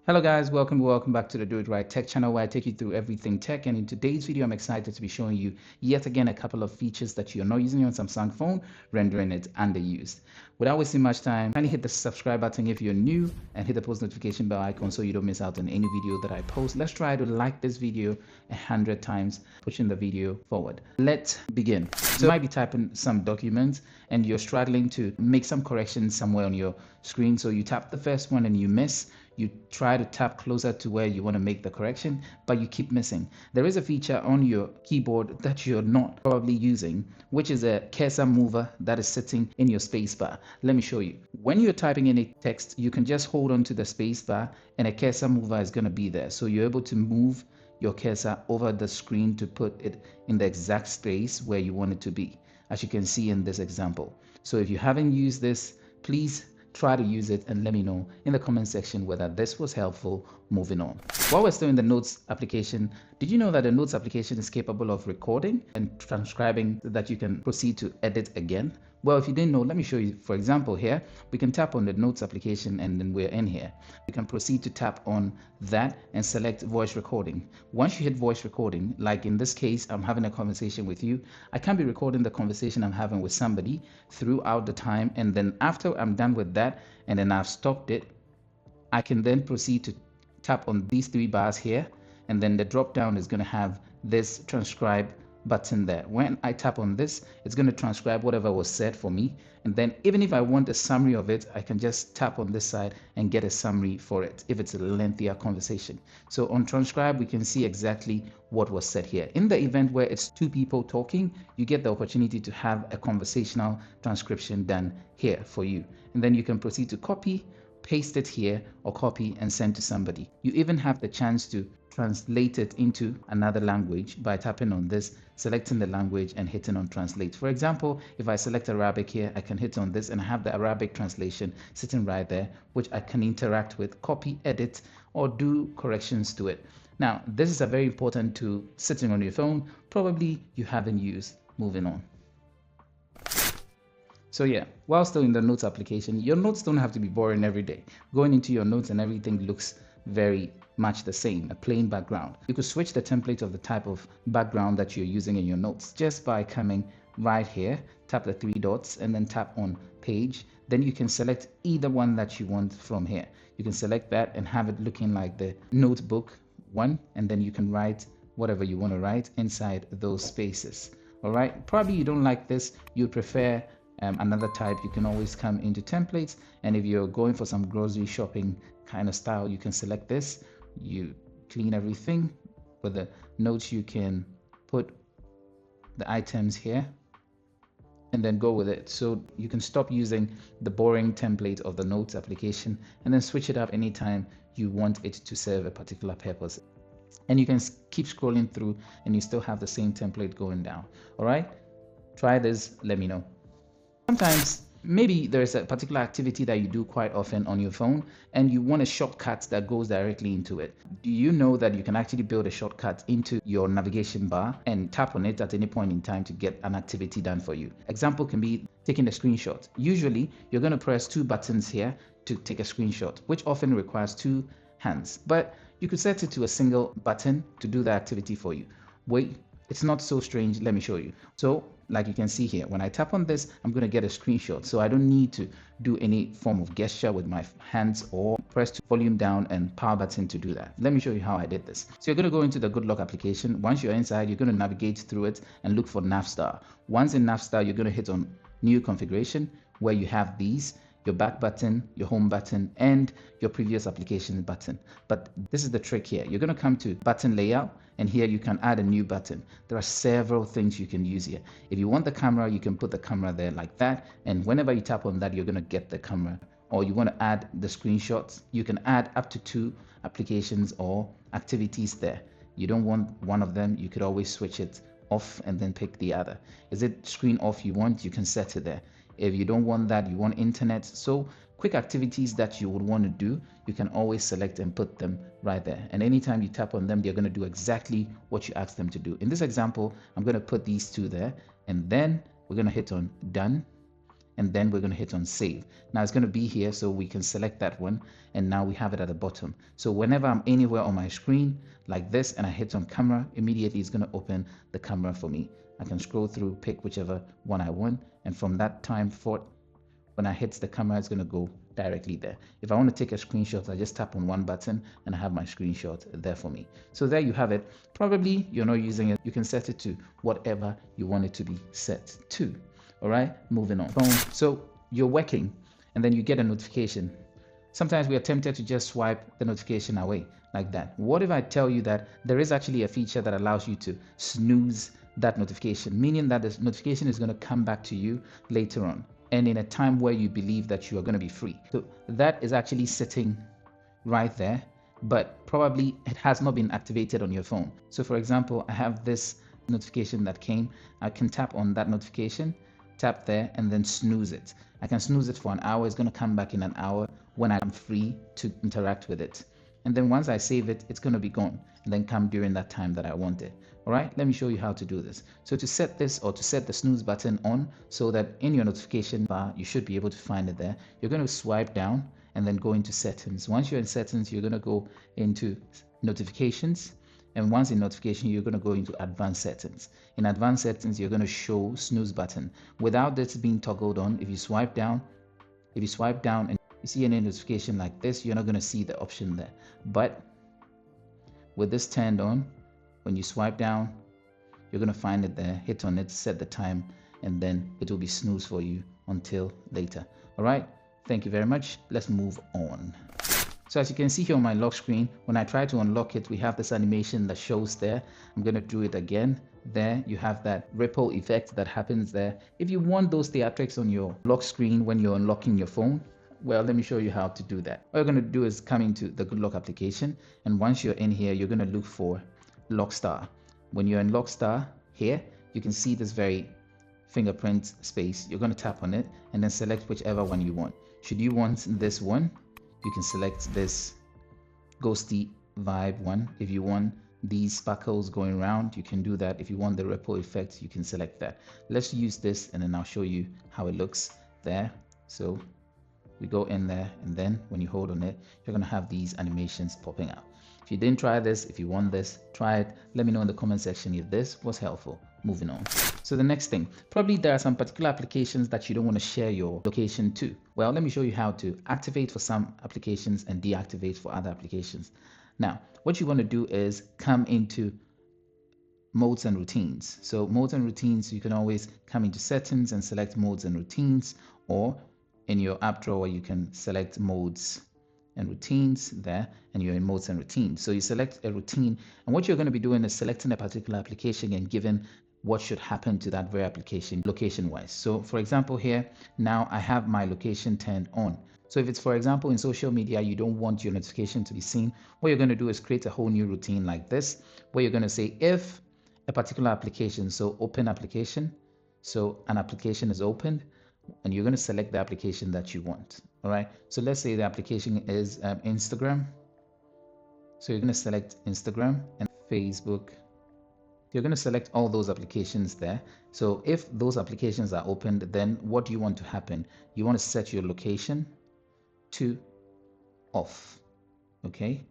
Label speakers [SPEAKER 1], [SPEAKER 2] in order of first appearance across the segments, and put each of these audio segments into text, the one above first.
[SPEAKER 1] Hello guys, welcome back to the Do It Right Tech channel where I take you through everything tech. And in today's video, I'm excited to be showing you yet again a couple of features that you're not using on Samsung phone, rendering it underused. Without wasting much time, kindly hit the subscribe button if you're new and hit the post notification bell icon so you don't miss out on any video that I post. Let's try to like this video 100 times, pushing the video forward. Let's begin. So you might be typing some documents and you're struggling to make some corrections somewhere on your screen. So you tap the first one and you miss. You try to tap closer to where you want to make the correction, but you keep missing. There is a feature on your keyboard that you're not probably using, which is a cursor mover that is sitting in your spacebar. Let me show you. When you're typing any text, you can just hold on to the spacebar and a cursor mover is going to be there. So you're able to move your cursor over the screen to put it in the exact space where you want it to be, as you can see in this example. So if you haven't used this, please try to use it and let me know in the comment section whether this was helpful. Moving on. While we're still in the Notes application, did you know that the Notes application is capable of recording and transcribing so that you can proceed to edit again? Well, if you didn't know, let me show you. For example, here we can tap on the Notes application and then we're in here. We can proceed to tap on that and select voice recording. Once you hit voice recording, like in this case, I'm having a conversation with you, I can be recording the conversation I'm having with somebody throughout the time, and then after I'm done with that and then I've stopped it, I can then proceed to tap on these three bars here, and then the drop down is going to have this transcribe button there. When I tap on this, it's going to transcribe whatever was said for me, and then even if I want a summary of it, I can just tap on this side and get a summary for it if it's a lengthier conversation. So on transcribe, we can see exactly what was said here. In the event where it's two people talking, you get the opportunity to have a conversational transcription done here for you, and then you can proceed to copy, paste it here, or copy and send to somebody. You even have the chance to translate it into another language by tapping on this, selecting the language and hitting on translate. For example, if I select Arabic here, I can hit on this and I have the Arabic translation sitting right there, which I can interact with, copy, edit, or do corrections to it. Now, this is a very important tool sitting on your phone, probably you haven't used. Moving on. So yeah, while still in the Notes application, your notes don't have to be boring every day. Going into your notes and everything looks very much the same, a plain background. You could switch the template of the type of background that you're using in your notes just by coming right here, tap the three dots and then tap on page. Then you can select either one that you want from here. You can select that and have it looking like the notebook one, and then you can write whatever you want to write inside those spaces. All right, probably you don't like this, you prefer another type. You can always come into templates, and if you're going for some grocery shopping kind of style, you can select this. You clean everything with the notes. You can put the items here and then go with it. So you can stop using the boring template of the Notes application and then switch it up anytime you want it to serve a particular purpose. And you can keep scrolling through and you still have the same template going down. All right, try this, let me know. Sometimes maybe there's a particular activity that you do quite often on your phone and you want a shortcut that goes directly into it. Do you know that you can actually build a shortcut into your navigation bar and tap on it at any point in time to get an activity done for you? Example can be taking a screenshot. Usually you're going to press two buttons here to take a screenshot, which often requires two hands, but you could set it to a single button to do the activity for you. Wait, it's not so strange. Let me show you. So like you can see here, when I tap on this, I'm going to get a screenshot. So I don't need to do any form of gesture with my hands or press volume down and power button to do that. Let me show you how I did this. So you're going to go into the Good Luck application. Once you're inside, you're going to navigate through it and look for Nav Bar. Once in Nav Bar, you're going to hit on New Configuration, where you have these: your back button, your home button, and your previous application button. But this is the trick here. You're going to come to button layout, and here you can add a new button. There are several things you can use here. If you want the camera, you can put the camera there like that, and whenever you tap on that, you're going to get the camera. Or you want to add the screenshots, you can add up to 2 applications or activities there. You don't want one of them, you could always switch it off and then pick the other. Is it screen off you want, you can set it there. If you don't want that, you want internet. So quick activities that you would want to do, you can always select and put them right there. And anytime you tap on them, they're going to do exactly what you ask them to do. In this example, I'm going to put these two there, and then we're going to hit on done. and then we're going to hit on save. Now it's going to be here, so we can select that one, and now we have it at the bottom. So whenever I'm anywhere on my screen like this and I hit on camera, immediately it's going to open the camera for me. I can scroll through, pick whichever one I want, and from that time forth, when I hit the camera, it's going to go directly there. If I want to take a screenshot, I just tap on one button and I have my screenshot there for me. So there you have it. Probably you're not using it. You can set it to whatever you want it to be set to. All right, moving on. So you're working and then you get a notification. Sometimes we are tempted to just swipe the notification away like that. What if I tell you that there is actually a feature that allows you to snooze that notification, meaning that the notification is going to come back to you later on and in a time where you believe that you are going to be free. So that is actually sitting right there, but probably it has not been activated on your phone. So for example, I have this notification that came. I can tap on that notification, tap there, and then snooze it. I can snooze it for an hour. It's going to come back in an hour when I'm free to interact with it. And then once I save it, it's going to be gone and then come during that time that I want it. All right, let me show you how to do this. So to set this, or to set the snooze button on so that in your notification bar, you should be able to find it there. You're going to swipe down and then go into settings. Once you're in settings, you're going to go into notifications. And once in notification, you're going to go into advanced settings. In advanced settings, you're going to show snooze button. Without this being toggled on, if you swipe down and you see any notification like this, you're not going to see the option there. But with this turned on, when you swipe down, you're going to find it there. Hit on it, set the time, and then it will be snooze for you until later. All right, thank you very much. Let's move on. So as you can see here on my lock screen, when I try to unlock it, we have this animation that shows there. I'm going to do it again. There you have that ripple effect that happens there. If you want those theatrics on your lock screen when you're unlocking your phone, well, let me show you how to do that. What you're going to do is come into the Good Lock application, and once you're in here, you're going to look for Lockstar. When you're in Lockstar here, you can see this very fingerprint space. You're going to tap on it and then select whichever one you want. Should you want this one, you can select this ghosty vibe one. If you want these sparkles going around, you can do that. If you want the ripple effect, you can select that. Let's use this and then I'll show you how it looks there. So we go in there, and then when you hold on it, you're going to have these animations popping out. If you didn't try this, if you want this, try it. Let me know in the comment section if this was helpful. Moving on. So the next thing, probably there are some particular applications that you don't want to share your location to. Well, let me show you how to activate for some applications and deactivate for other applications. Now, what you want to do is come into modes and routines. So modes and routines, you can always come into settings and select modes and routines, or in your app drawer, you can select modes and routines there, and you're in modes and routines. So you select a routine, and what you're going to be doing is selecting a particular application and giving what should happen to that very application location wise. So for example, here now I have my location turned on. So if it's, for example, in social media, you don't want your notification to be seen, what you're going to do is create a whole new routine like this, where you're going to say if a particular application, so open application, so an application is opened, and you're going to select the application that you want. All right, so let's say the application is Instagram. So you're going to select Instagram and Facebook. You're going to select all those applications there. So if those applications are opened, then what do you want to happen? You want to set your location to off. Okay,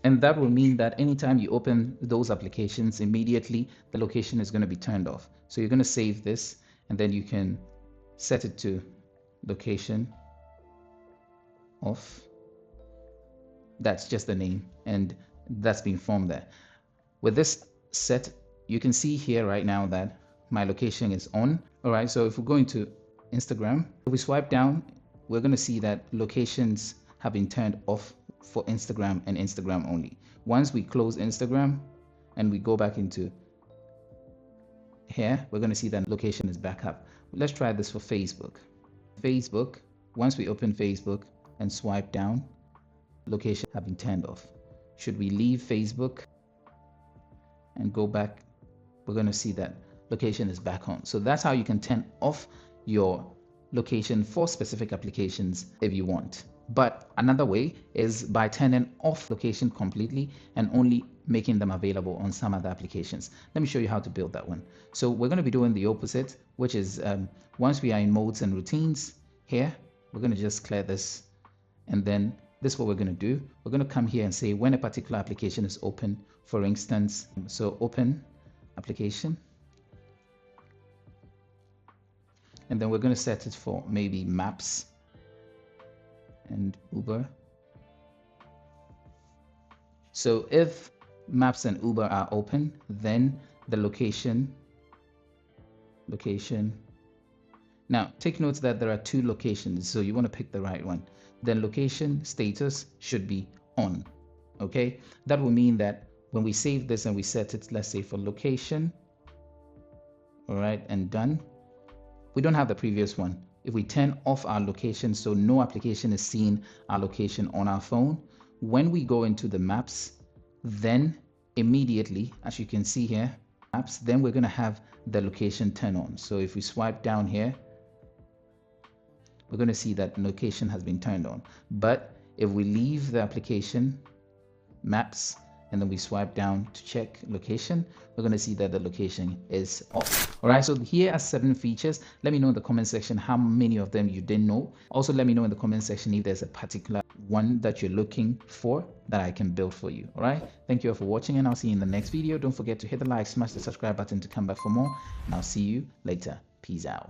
[SPEAKER 1] and that will mean that anytime you open those applications, immediately the location is going to be turned off. So you're going to save this, and then you can set it to location off. That's just the name, and that's being formed there. With this set, you can see here right now that my location is on. All right, so if we go into Instagram, if we swipe down, we're going to see that locations have been turned off for Instagram and Instagram only. Once we close Instagram and we go back into here, we're going to see that location is back up. Let's try this for Facebook. Facebook, once we open Facebook and swipe down, location have been turned off. Should we leave Facebook and go back, we're going to see that location is back on. So that's how you can turn off your location for specific applications if you want. But another way is by turning off location completely and only making them available on some other applications. Let me show you how to build that one. So we're going to be doing the opposite, which is once we are in modes and routines here, we're going to just clear this. And then this is what we're going to do. We're going to come here and say when a particular application is open, for instance, so open application. And then we're going to set it for maybe maps and Uber. So if maps and Uber are open, then the location. Now take note that there are two locations, so you want to pick the right one. Then location status should be on. Okay, that will mean that when we save this and we set it, let's say for location, all right, and done, we don't have the previous one. If we turn off our location, so no application is seeing our location on our phone, when we go into the maps, then immediately, as you can see here, maps, then we're going to have the location turn on. So if we swipe down here, we're going to see that location has been turned on. But if we leave the application maps and then we swipe down to check location, we're going to see that the location is off. All right, so here are 7 features. Let me know in the comment section how many of them you didn't know. Also, let me know in the comment section if there's a particular one that you're looking for that I can build for you. All right, thank you all for watching, and I'll see you in the next video. Don't forget to hit the like, smash the subscribe button to come back for more, and I'll see you later. Peace out.